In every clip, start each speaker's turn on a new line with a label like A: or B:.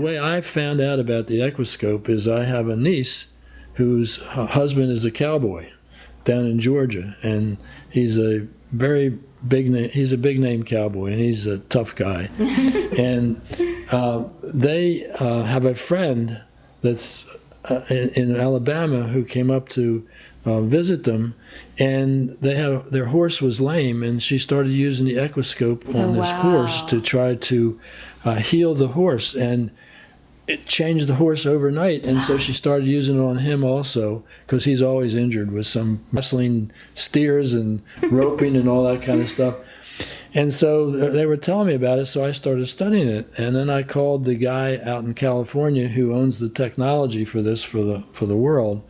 A: way I found out about the Equiscope is I have a niece whose husband is a cowboy down in Georgia, and he's a very big name. He's a big name cowboy, and he's a tough guy. And they have a friend that's in Alabama who came up to visit them, and their horse was lame, and she started using the Equiscope on this horse to try to heal the horse, and it changed the horse overnight. And so she started using it on him also, because he's always injured with some wrestling steers and roping and all that kind of stuff. And so they were telling me about it, so I started studying it. And then I called the guy out in California who owns the technology for this for the world.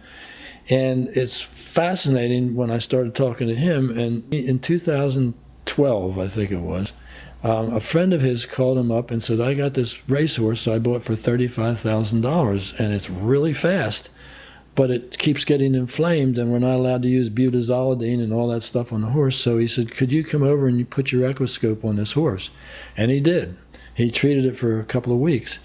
A: And it's fascinating when I started talking to him. And in 2012, I think it was, a friend of his called him up and said, I got this racehorse I bought for $35,000, and it's really fast, but it keeps getting inflamed, and we're not allowed to use butazolidine and all that stuff on the horse. So he said, could you come over and you put your Equiscope on this horse? And he did. He treated it for a couple of weeks.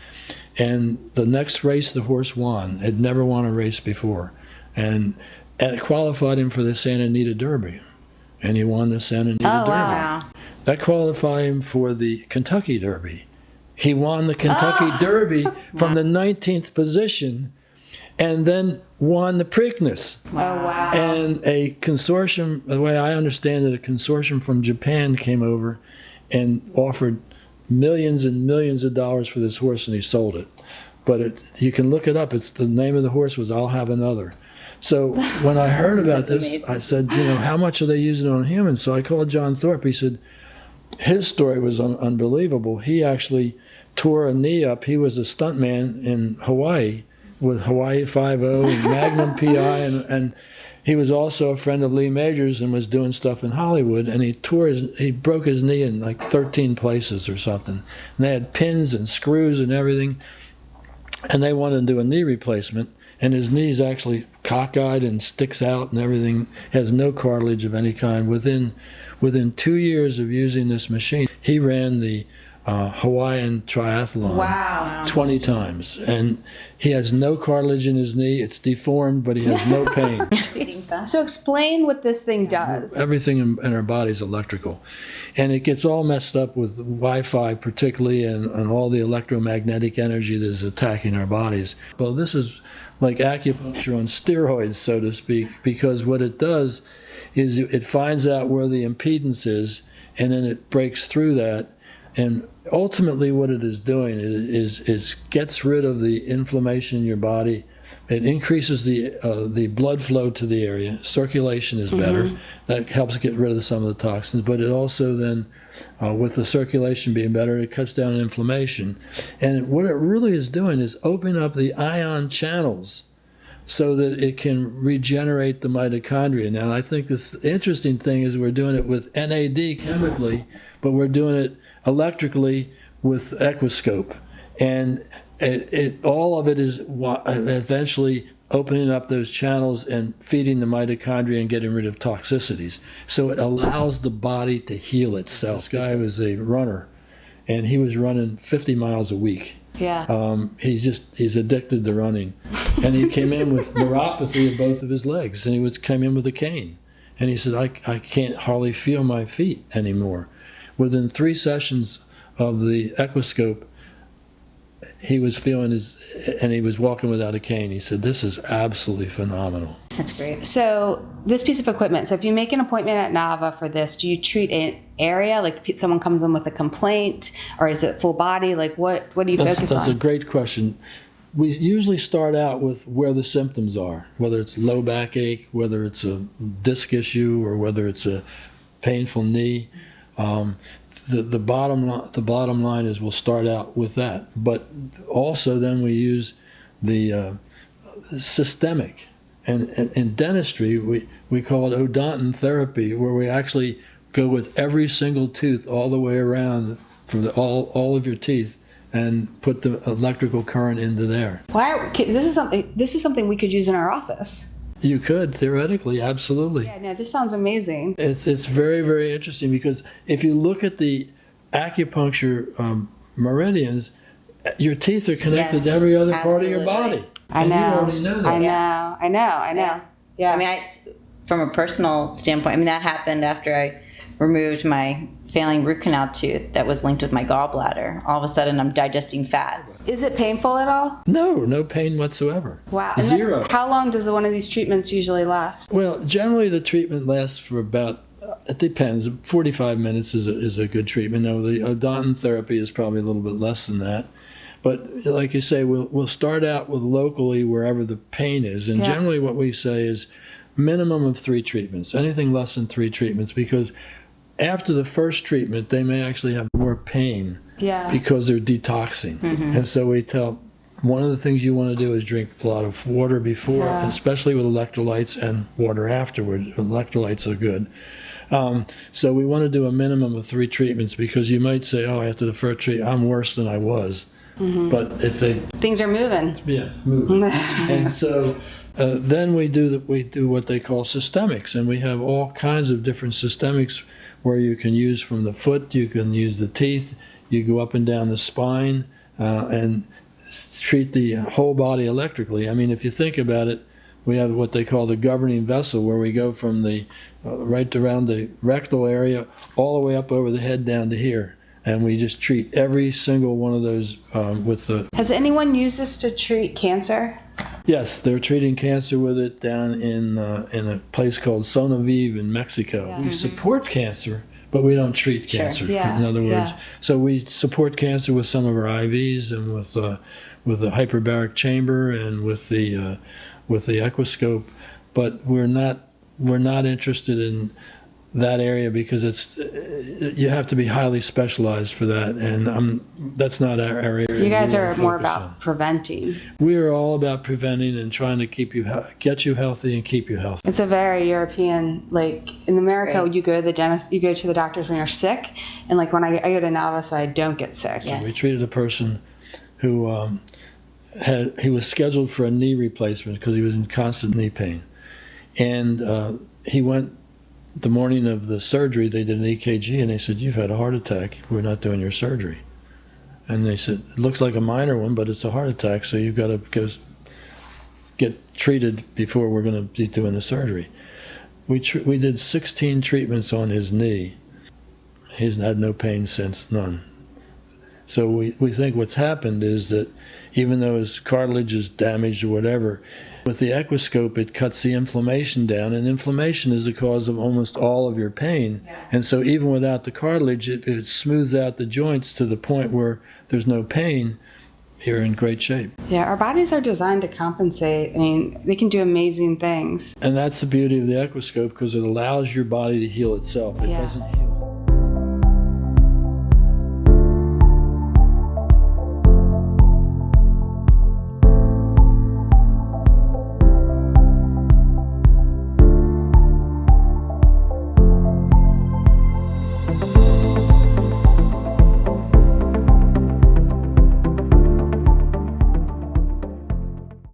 A: And the next race, the horse won. Had never won a race before. And it qualified him for the Santa Anita Derby. And he won the Santa Anita Derby.
B: Wow.
A: That qualified him for the Kentucky Derby. He won the Kentucky Derby from the 19th position, and then won the Preakness.
B: Oh, wow.
A: And a consortium, the way I understand it, a consortium from Japan came over and offered millions and millions of dollars for this horse, and he sold it. But you can look it up. It's the name of the horse was I'll Have Another. So when I heard about this, amazing. I said, how much are they using it on humans? So I called John Thorp. He said his story was unbelievable. He actually tore a knee up. He was a stuntman in Hawaii with Hawaii Five-0 and Magnum PI, and he was also a friend of Lee Majors and was doing stuff in Hollywood, and he broke his knee in like 13 places or something. And they had pins and screws and everything, and they wanted to do a knee replacement, and his knee's actually cockeyed and sticks out and everything, has no cartilage of any kind. Within 2 years of using this machine, he ran the Hawaiian triathlon 20 times, and he has no cartilage in his knee. It's deformed, but he has no pain.
B: So explain what this thing does.
A: Everything in our body is electrical, and it gets all messed up with Wi-Fi particularly, and all the electromagnetic energy that is attacking our bodies. Well, this is like acupuncture on steroids, so to speak, because what it does is it finds out where the impedance is, and then it breaks through that. And ultimately what it is doing is gets rid of the inflammation in your body. It increases the blood flow to the area. Circulation is better. That helps get rid of some of the toxins. But it also then, with the circulation being better, it cuts down on inflammation. And what it really is doing is opening up the ion channels so that it can regenerate the mitochondria. Now, I think this interesting thing is we're doing it with NAD chemically, but we're doing it electrically with Equiscope. And all of it is eventually opening up those channels and feeding the mitochondria and getting rid of toxicities. So it allows the body to heal itself. This guy was a runner, and he was running 50 miles a week.
B: Yeah.
A: He's addicted to running. And he came in with neuropathy in both of his legs, and he came in with a cane. And he said, I can't hardly feel my feet anymore. Within 3 sessions of the Equiscope, he was feeling and he was walking without a cane. He said, this is absolutely phenomenal.
B: That's great. So this piece of equipment, so if you make an appointment at NAVA for this, do you treat an area? Like someone comes in with a complaint, or is it full body? Like what do you focus on?
A: That's a great question. We usually start out with where the symptoms are, whether it's low backache, whether it's a disc issue, or whether it's a painful knee. The bottom line is we'll start out with that, but also then we use the systemic, and in dentistry we call it odonton therapy, where we actually go with every single tooth all the way around from all of your teeth and put the electrical current into there.
B: Wow, this is something we could use in our office.
A: You could, theoretically, absolutely.
B: Yeah, no, this sounds amazing.
A: It's very, very interesting, because if you look at the acupuncture meridians, your teeth are connected
C: Yes,
A: to every other part of your
C: absolutely.
A: body.
B: I
A: And
B: know.
A: you already know that.
B: I know. Yeah.
C: I mean, from a personal standpoint, I mean, that happened after I removed my failing root canal tooth that was linked with my gallbladder. All of a sudden, I'm digesting fats.
B: Is it painful at all?
A: No pain whatsoever.
B: Wow. And then
A: Zero.
B: how long does one of these treatments usually last?
A: Well, generally the treatment lasts for about, it depends, 45 minutes is a good treatment. Now, the odonton therapy is probably a little bit less than that. But like you say, we'll start out with locally wherever the pain is. And
B: Yeah.
A: generally what we say is minimum of 3 treatments, anything less than 3 treatments, because after the first treatment, they may actually have more pain
B: Yeah.
A: because they're detoxing. And so we tell, one of the things you want to do is drink a lot of water before,
B: Yeah.
A: especially with electrolytes, and water afterward. Electrolytes are good. So we want to do a minimum of 3 treatments, because you might say, oh, after the first treatment, I'm worse than I was. But if they
B: Things are moving.
A: move, and so then we do what they call systemics, and we have all kinds of different systemics where you can use from the foot, you can use the teeth, you go up and down the spine, and treat the whole body electrically. I mean, if you think about it, we have what they call the governing vessel, where we go from the right around the rectal area all the way up over the head down to here. And we just treat every single one of those with the...
B: Has anyone used this to treat cancer?
A: Yes, they're treating cancer with it down in a place called Sonaviv in Mexico.
B: Yeah.
A: We support cancer, but we don't treat
B: Sure.
A: cancer.
B: Yeah.
A: In other words,
B: Yeah.
A: so we support cancer with some of our IVs and with the hyperbaric chamber and with the Equiscope, but we're not interested in that area, because you have to be highly specialized for that, and that's not our area.
B: You guys
A: we
B: are
A: wanna
B: more
A: focus
B: about
A: on.
B: preventing.
A: We are all about preventing and trying to get you healthy and keep you healthy.
B: It's a very European, like in America,
C: Right.
B: you go to the dentist, you go to the doctors when you're sick, and like when I go to NAVA, so I don't get sick.
C: Yeah.
A: We treated a person who he was scheduled for a knee replacement because he was in constant knee pain, and he went. The morning of the surgery, they did an EKG, and they said, "You've had a heart attack. We're not doing your surgery." And they said, "It looks like a minor one, but it's a heart attack, so you've got to go get treated before we're going to be doing the surgery." We did 16 treatments on his knee. He's had no pain since, none. So we think what's happened is that even though his cartilage is damaged or whatever, with the Equiscope, it cuts the inflammation down, and inflammation is the cause of almost all of your pain.
B: Yeah.
A: And so even without the cartilage, it smooths out the joints to the point where there's no pain. You're in great shape.
B: Yeah, our bodies are designed to compensate. I mean, they can do amazing things.
A: And that's the beauty of the Equiscope, because it allows your body to heal itself. It
B: Yeah.
A: doesn't heal.